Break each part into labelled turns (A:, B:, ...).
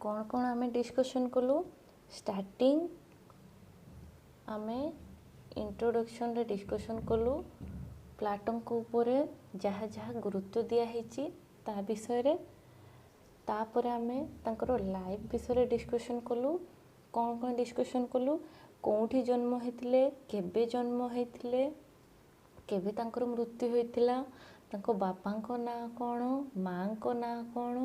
A: कौन आमे डिस्कशन कलु स्टार्टिंग आमे इंट्रोडक्शन रे डिस्कशन कलु प्लाटन को ऊपर जहाँ जहाँ गुरुत्व दिया है ता विषय रे तापर आमे तांकर लाइफ विषय डिस्कशन कलु कौन डिस्कशन कलु कौठी जन्म होइतिले केबे जन्म होइतिले केबे तांकर मृत्यु होइतिला तांको बापांको ना कौन मांको ना कौन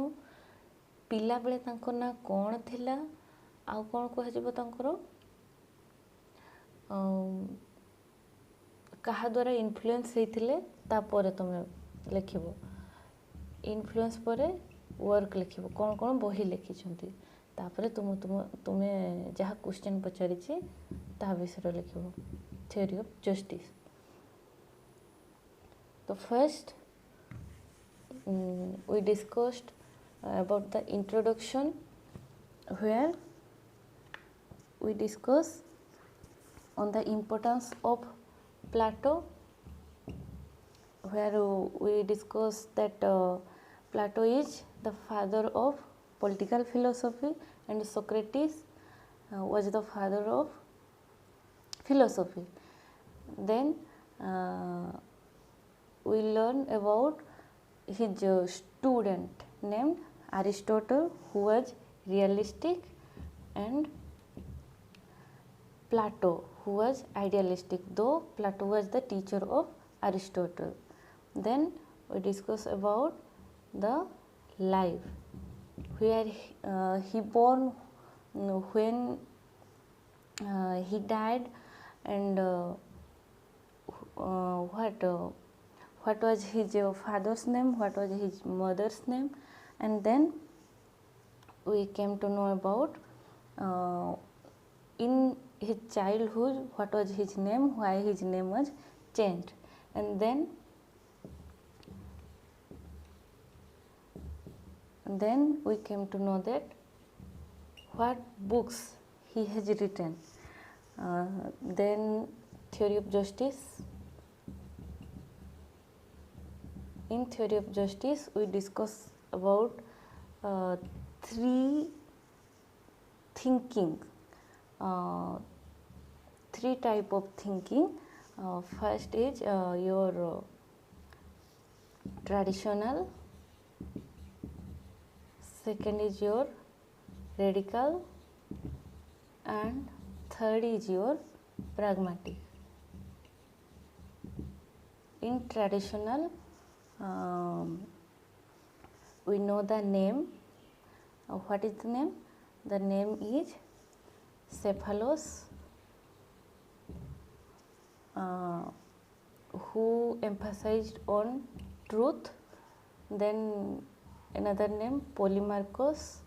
A: पिला बेले तांको ना कौन थिला आउ कौन कह तांकर कहा द्वारा इन्फ्लुएंस होइतिले तापर तुम लिखिबो इन्फ्लुएंस परे वर्क लिखिबो कौन कौन बही लिखिछंती तापर तुम तुम तुमे जहाँ क्वेश्चन पचारि ता विषय लिखिबो थ्योरी ऑफ जस्टिस तो first we discussed about the introduction where we discuss on the importance of Plato where we discussed that Plato is the father of political philosophy and Socrates was the father of philosophy. Then we learn about his student named Aristotle who was realistic and Plato who was idealistic, though Plato was the teacher of Aristotle. Then we discuss about the life where he born, when he died, and what was his father's name, what was his mother's name, and then we came to know about in his childhood what was his name, why his name was changed, and then we came to know that what books he has written. Then theory of justice. In theory of justice we discuss about three thinking, three type of thinking. First is your traditional, second is your radical, and third is your pragmatic. In traditional we know the name. What is the name? The name is Cephalos, who emphasized on truth. Then another name Polemarchus,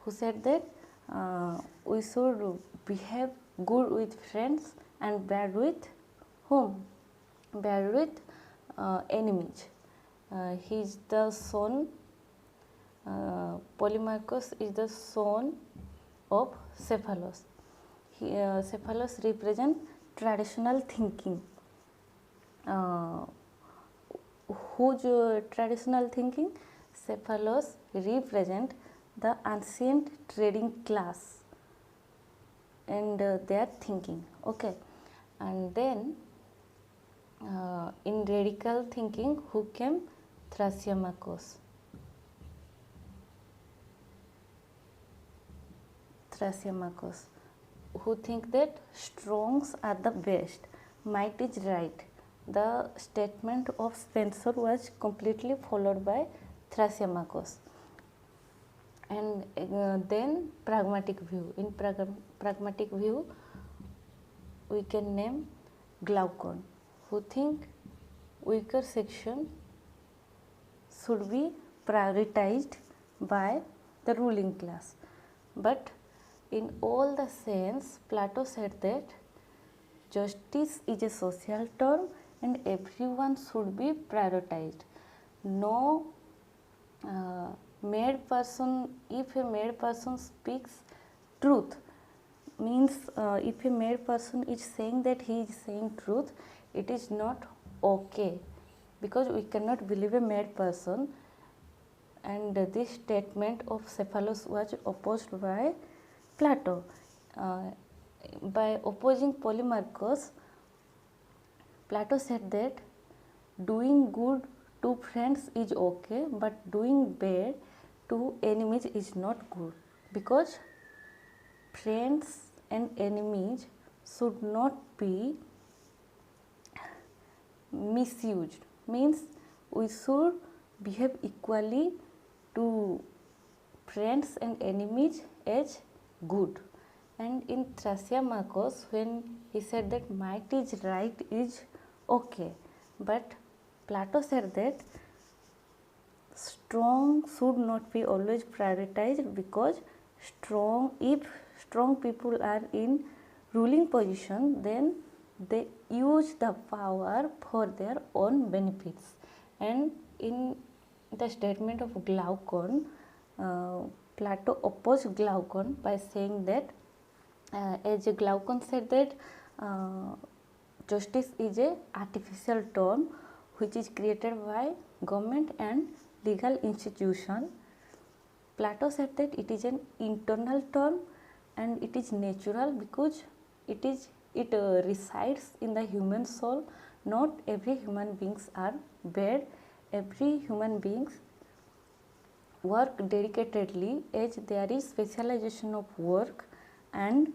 A: who said that we should behave good with friends and bad with whom? Bad with enemies. He is the son, Polemarchus is the son of Cephalos. Cephalos represent traditional thinking. Whose traditional thinking? Cephalos represent the ancient trading class and their thinking. Okay, and then in radical thinking, who came? Thrasymachus. Thrasymachus, who think that strongs are the best, might is right. The statement of Spencer was completely followed by Thrasymachus. And then pragmatic view. In pragmatic view, we can name Glaucon, who think weaker section should be prioritized by the ruling class. But in all the sense, Plato said that justice is a social term and everyone should be prioritized. No made person, if a made person speaks truth, means if a made person is saying that he is saying truth, it is not okay, because we cannot believe a mad person. and this statement of Cephalus was opposed by Plato. By opposing Polemarchus, Plato said that doing good to friends is okay, but doing bad to enemies is not good, because friends and enemies should not be misused. Means we should behave equally to friends and enemies as good. And in Thrasymachus, when he said that might is right is okay, but Plato said that strong should not be always prioritized, because if strong people are in ruling position, then they use the power for their own benefits. And in the statement of Glaucon, Plato opposed Glaucon by saying that as Glaucon said that justice is a artificial term which is created by government and legal institution. Plato said that it is an internal term and it is natural, because it resides in the human soul. Not every human beings are bad. Every human beings work dedicatedly, as there is specialization of work, and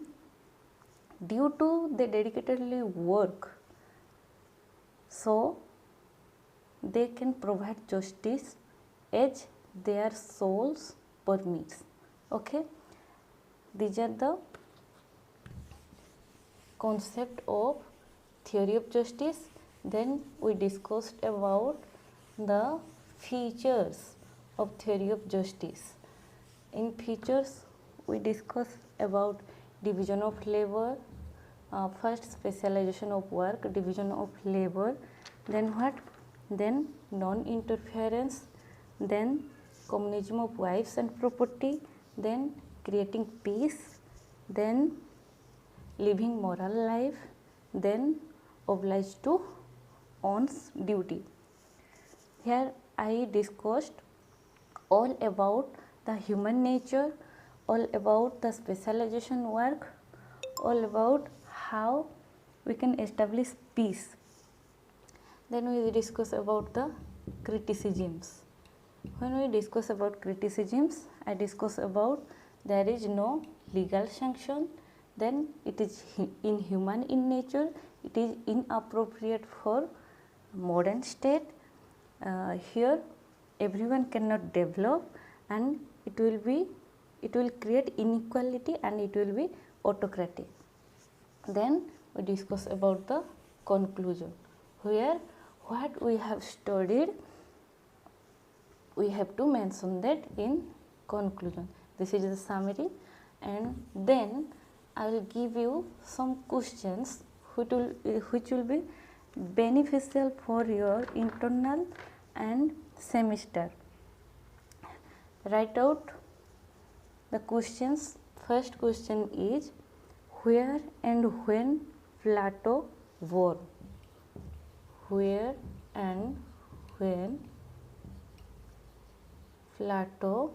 A: due to the dedicatedly work, so they can provide justice as their souls permits. Okay, these are the concept of theory of justice. Then we discussed about the features of theory of justice. In features, we discussed about division of labor, first specialization of work, division of labor, then what? Then non-interference, then communism of wives and property, then creating peace, then living moral life, then obliged to one's duty. Here I discussed all about the human nature, all about the specialization work, all about how we can establish peace. Then we discuss about the criticisms. When we discuss about criticisms, I discuss about there is no legal sanction, then it is inhuman in nature, it is inappropriate for modern state. Here everyone cannot develop, and it will create inequality, and it will be autocratic. Then we discuss about the conclusion, where what we have studied we have to mention that in conclusion. This is the summary, and then I will give you some questions which will be beneficial for your internal and semester. Write out the questions. First question is, where and when Plato born? Where and when Plato